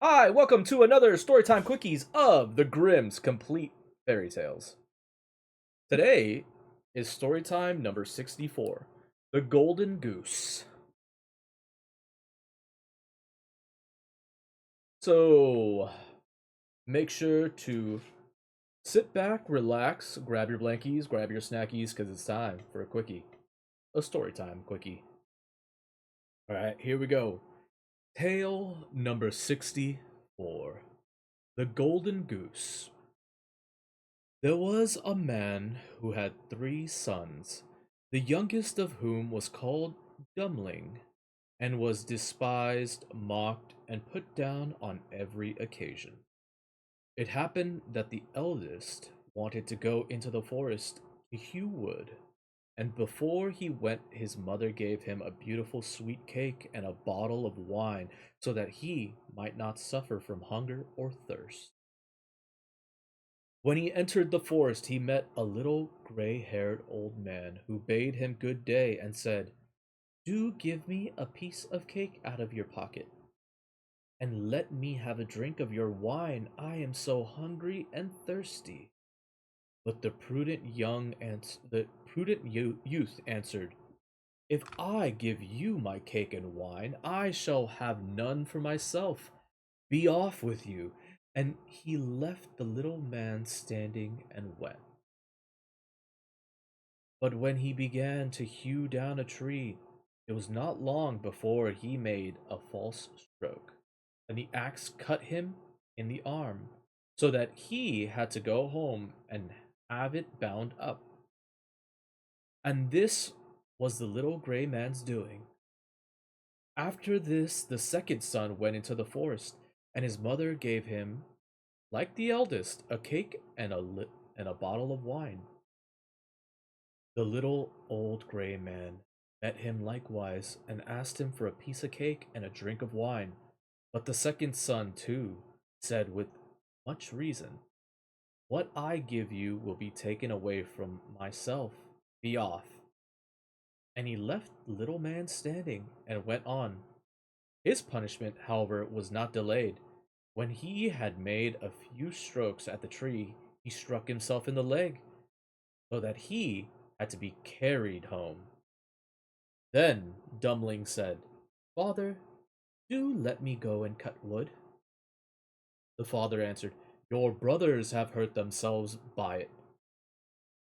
Hi, welcome to another Storytime Quickies of the Grimm's Complete Fairy Tales. Today is Storytime number 64, The Golden Goose. So, make sure to sit back, relax, grab your blankies, grab your snackies, because it's time for a quickie. A Storytime Quickie. Alright, here we go. Tale number 64, The Golden Goose. There was a man who had 3 sons, the youngest of whom was called Dummling, and was despised, mocked, and put down on every occasion. It happened that the eldest wanted to go into the forest to hew wood, and before he went, his mother gave him a beautiful sweet cake and a bottle of wine so that he might not suffer from hunger or thirst. When he entered the forest, he met a little gray-haired old man who bade him good day and said, "Do give me a piece of cake out of your pocket, and let me have a drink of your wine. I am so hungry and thirsty." But the prudent youth answered, "If I give you my cake and wine, I shall have none for myself. Be off with you." And he left the little man standing and went. But when he began to hew down a tree, it was not long before he made a false stroke, and the axe cut him in the arm, so that he had to go home and have it bound up. And this was the little gray man's doing. After this, the second son went into the forest, and his mother gave him, like the eldest, a cake and and a bottle of wine. The little old gray man met him likewise, and asked him for a piece of cake and a drink of wine. But the second son, too, said with much reason, "What I give you will be taken away from myself. Be off." And he left the little man standing and went on. His punishment, however, was not delayed. When he had made a few strokes at the tree, he struck himself in the leg, so that he had to be carried home. Then Dummling said, "Father, do let me go and cut wood." The father answered, "Your brothers have hurt themselves by it.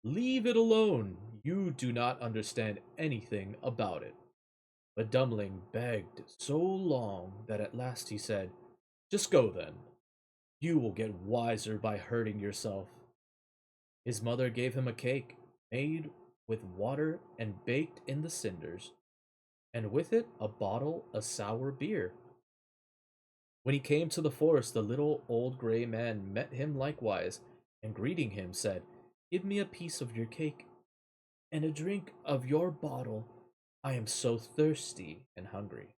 Leave it alone. You do not understand anything about it." But Dummling begged so long that at last he said, "Just go then. You will get wiser by hurting yourself." His mother gave him a cake made with water and baked in the cinders, and with it a bottle of sour beer. When he came to the forest, the little old gray man met him likewise, and greeting him, said, "Give me a piece of your cake and a drink of your bottle. I am so thirsty and hungry."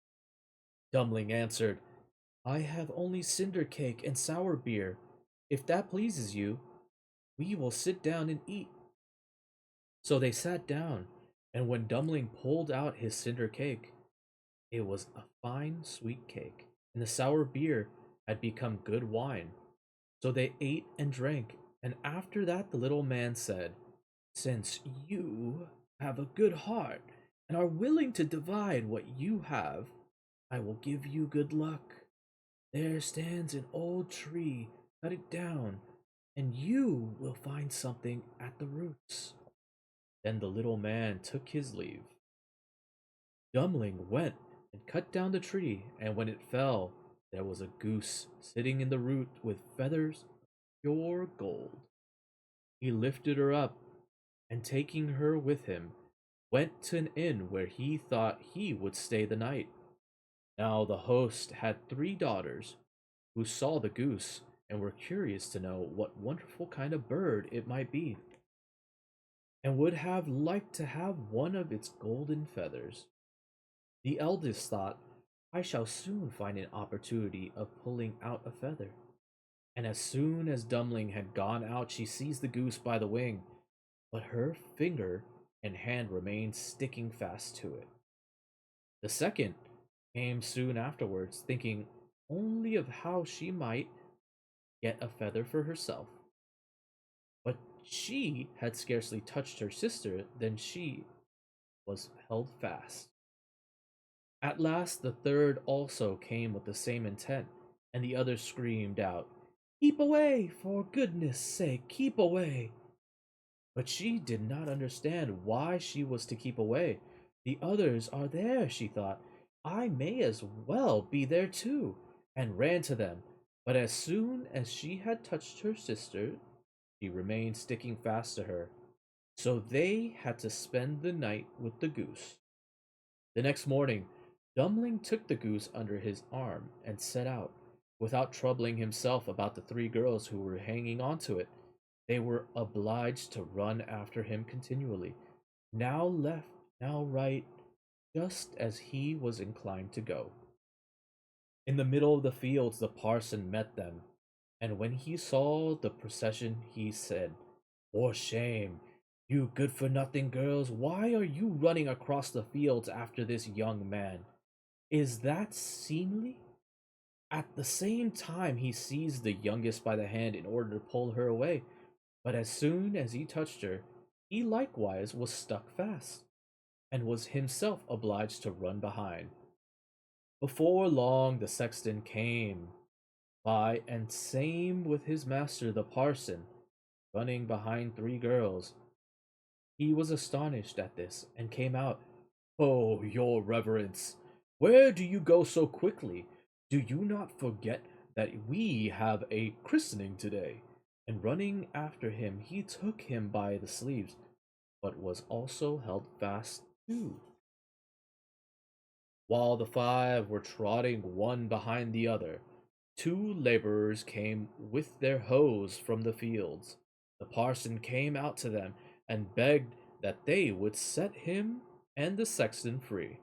Dummling answered, "I have only cinder cake and sour beer. If that pleases you, we will sit down and eat." So they sat down, and when Dummling pulled out his cinder cake, it was a fine sweet cake, and the sour beer had become good wine. So they ate and drank, and after that the little man said, "Since you have a good heart and are willing to divide what you have, I will give you good luck. There stands an old tree, cut it down, and you will find something at the roots." Then the little man took his leave. Dummling went and cut down the tree, and when it fell, there was a goose sitting in the root with feathers of pure gold. He lifted her up, and taking her with him, went to an inn where he thought he would stay the night. Now the host had 3 daughters, who saw the goose and were curious to know what wonderful kind of bird it might be, and would have liked to have one of its golden feathers. The eldest thought, "I shall soon find an opportunity of pulling out a feather." And as soon as Dummling had gone out, she seized the goose by the wing, but her finger and hand remained sticking fast to it. The second came soon afterwards, thinking, only of how she might get a feather for herself. But she had scarcely touched her sister than she was held fast. At last the third also came with the same intent, and the other screamed out, "Keep away! For goodness sake, keep away!" But she did not understand why she was to keep away. The others are there, she thought. I may as well be there too, and ran to them. But as soon as she had touched her sister, she remained sticking fast to her. So they had to spend the night with the goose. The next morning, Dummling took the goose under his arm and set out, without troubling himself about the three girls who were hanging onto it. They were obliged to run after him continually, now left, now right, just as he was inclined to go. In the middle of the fields, the parson met them, and when he saw the procession, he said, "For shame, you good for nothing girls, why are you running across the fields after this young man? Is that seemly?" At the same time, he seized the youngest by the hand in order to pull her away, but as soon as he touched her, he likewise was stuck fast, and was himself obliged to run behind. Before long the sexton came by, and same with his master the parson, running behind three girls. He was astonished at this, and came out. "Oh, your reverence, where do you go so quickly? Do you not forget that we have a christening today?" And running after him, he took him by the sleeves, but was also held fast too. While the five were trotting one behind the other, two laborers came with their hoes from the fields. The parson came out to them and begged that they would set him and the sexton free.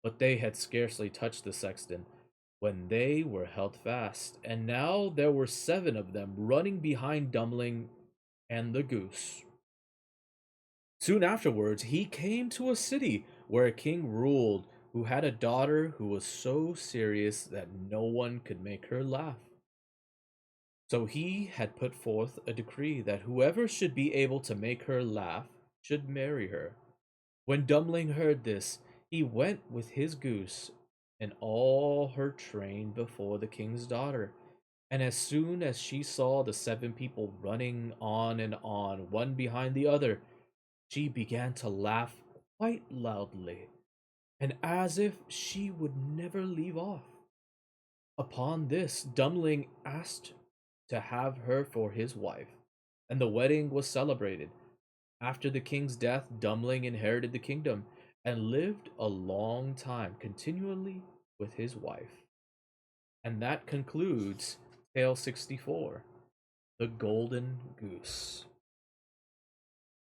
But they had scarcely touched the sexton when they were held fast, and now there were seven of them running behind Dummling and the goose. Soon afterwards, he came to a city where a king ruled who had a daughter who was so serious that no one could make her laugh. So he had put forth a decree that whoever should be able to make her laugh should marry her. When Dummling heard this, he went with his goose and all her train before the king's daughter. And as soon as she saw the seven people running on and on, one behind the other, she began to laugh quite loudly, and as if she would never leave off. Upon this, Dummling asked to have her for his wife, and the wedding was celebrated. After the king's death, Dummling inherited the kingdom and lived a long time continually with his wife. And that concludes Tale 64, The Golden Goose.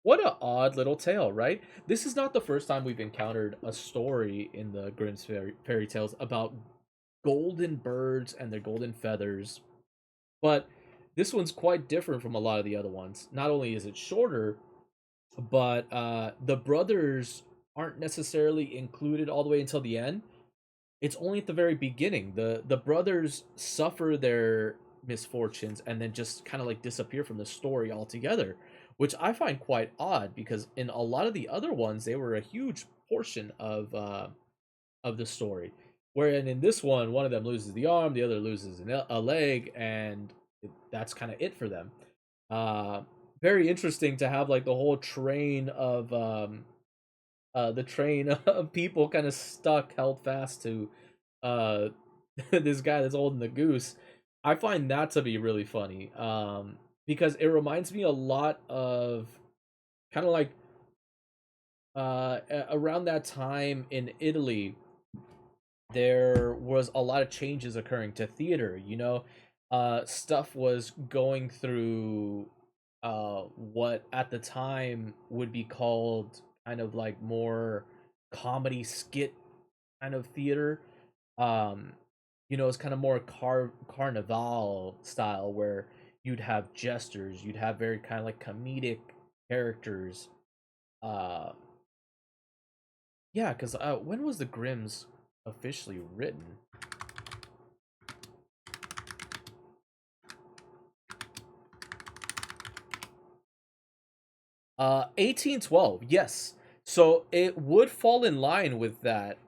What a odd little tale, right? This is not the first time we've encountered a story in the Grimm's fairy tales about golden birds and their golden feathers, but this one's quite different from a lot of the other ones. Not only is it shorter, but the brothers aren't necessarily included all the way until the end. It's only at the very beginning. The brothers suffer their misfortunes and then just kind of like disappear from the story altogether, which I find quite odd because in a lot of the other ones they were a huge portion of the story. Wherein in this one of them loses the arm, the other loses a leg, and that's kind of it for them. Uh, Very interesting to have like the whole train of the train of people kind of stuck, held fast to uh this guy that's holding the goose. I find that to be really funny, because it reminds me a lot of kind of like around that time in Italy there was a lot of changes occurring to theater, you know. Stuff was going through what at the time would be called kind of like more comedy skit kind of theater. um you know, it's kind of more carnival style where you'd have jesters, you'd have very kind of like comedic characters. uh yeah, because when was the Grimms officially written? 1812. Yes. So it would fall in line with that.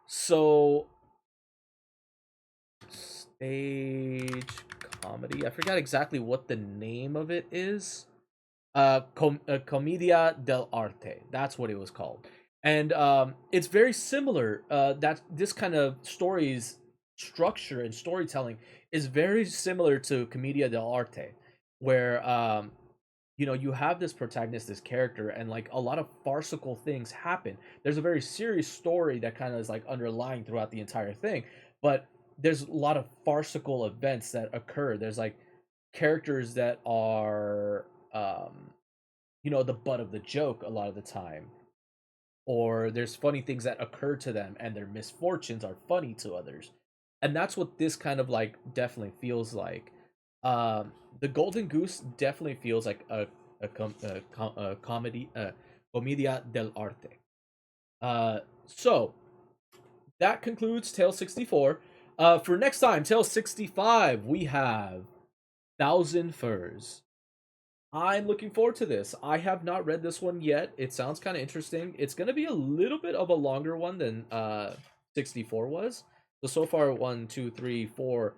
So stage comedy. I forgot exactly what the name of it is. Commedia dell'arte. That's what it was called, and it's very similar. That this kind of stories structure and storytelling is very similar to Commedia dell'arte, where you have this protagonist, this character, and like a lot of farcical things happen. There's a very serious story that kind of is like underlying throughout the entire thing, but there's a lot of farcical events that occur. There's like characters that are the butt of the joke a lot of the time, or there's funny things that occur to them and their misfortunes are funny to others, and that's what this kind of like definitely feels like. The Golden Goose definitely feels like a comedy, commedia dell'arte. So that concludes Tale 64. For next time, Tale 65, we have Thousand Furs. I'm looking forward to this. I have not read this one yet. It sounds kind of interesting. It's going to be a little bit of a longer one than 64 was. So far, one, two, three, four,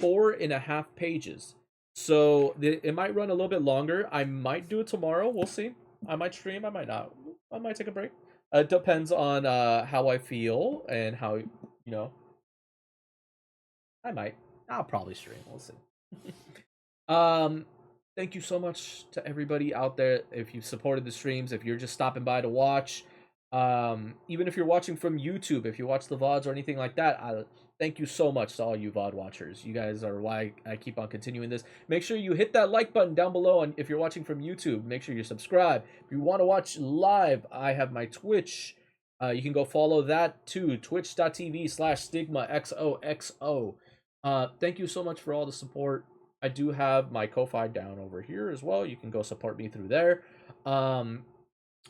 4.5 pages. So it might run a little bit longer. I might do it tomorrow. We'll see. I might stream. I might not. I might take a break. It depends on how I feel and how, I might. I'll probably stream. We'll see. Um, Thank you so much to everybody out there. If you've supported the streams, if you're just stopping by to watch, even if you're watching from YouTube, if you watch the VODs or anything like that, thank you so much to all you VOD watchers. You guys are why I keep on continuing this. Make sure you hit that like button down below, and if you're watching from YouTube, make sure you subscribe. If you want to watch live, I have my Twitch. You can go follow that too, twitch.tv/stigmaxoxo. Thank you so much for all the support. I do have my Ko-Fi down over here as well. You can go support me through there. Um,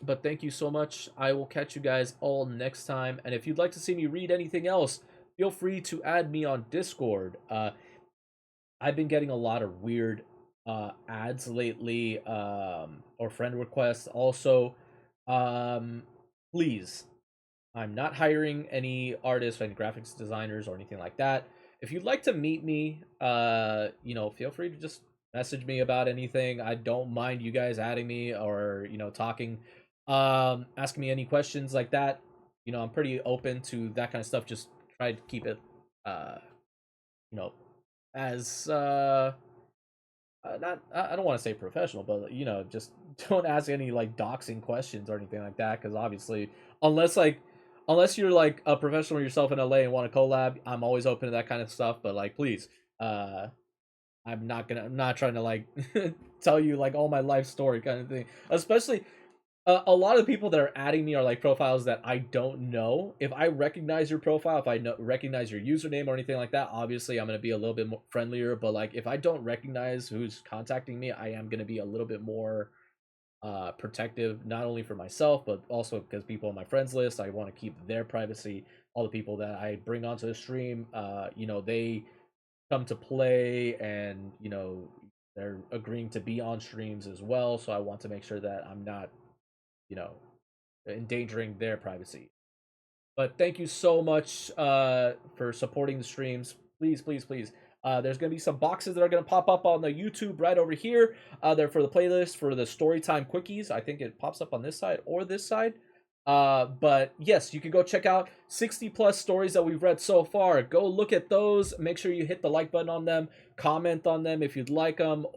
but thank you so much. I will catch you guys all next time. And if you'd like to see me read anything else, feel free to add me on Discord. I've been getting a lot of weird ads lately, or friend requests. Also, um, please, I'm not hiring any artists, any graphics designers, or anything like that. If you'd like to meet me, feel free to just message me about anything. I don't mind you guys adding me or talking, asking me any questions like that. I'm pretty open to that kind of stuff. Just try to keep it, uh, you know, as not I don't want to say professional, but just don't ask any like doxing questions or anything like that, because obviously, unless like unless you're like a professional yourself in LA and want to collab, I'm always open to that kind of stuff. But like, please, uh, I'm not trying to like tell you like all my life story kind of thing, especially a lot of the people that are adding me are like profiles that I don't know. If I recognize your profile, if I recognize your username or anything like that, obviously I'm gonna be a little bit more friendlier. But like, if I don't recognize who's contacting me, I am gonna be a little bit more protective, not only for myself but also because people on my friends list. I want to keep their privacy. All the people that I bring onto the stream, they come to play, and they're agreeing to be on streams as well. So I want to make sure that I'm not you know endangering their privacy. But thank you so much for supporting the streams. Please, please, please. There's going to be some boxes that are going to pop up on the YouTube right over here. They're for the playlist for the Storytime Quickies. I think it pops up on this side or this side. But yes, you can go check out 60 plus stories that we've read so far. Go look at those. Make sure you hit the like button on them. Comment on them if you'd like them.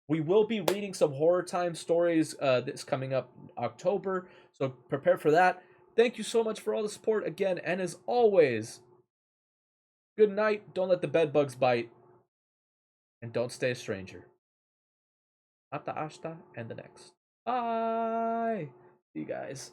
We will be reading some horror time stories this coming up October. So prepare for that. Thank you so much for all the support again, and as always, good night, don't let the bed bugs bite, and don't stay a stranger. Hasta hasta and the next. Bye! See you guys.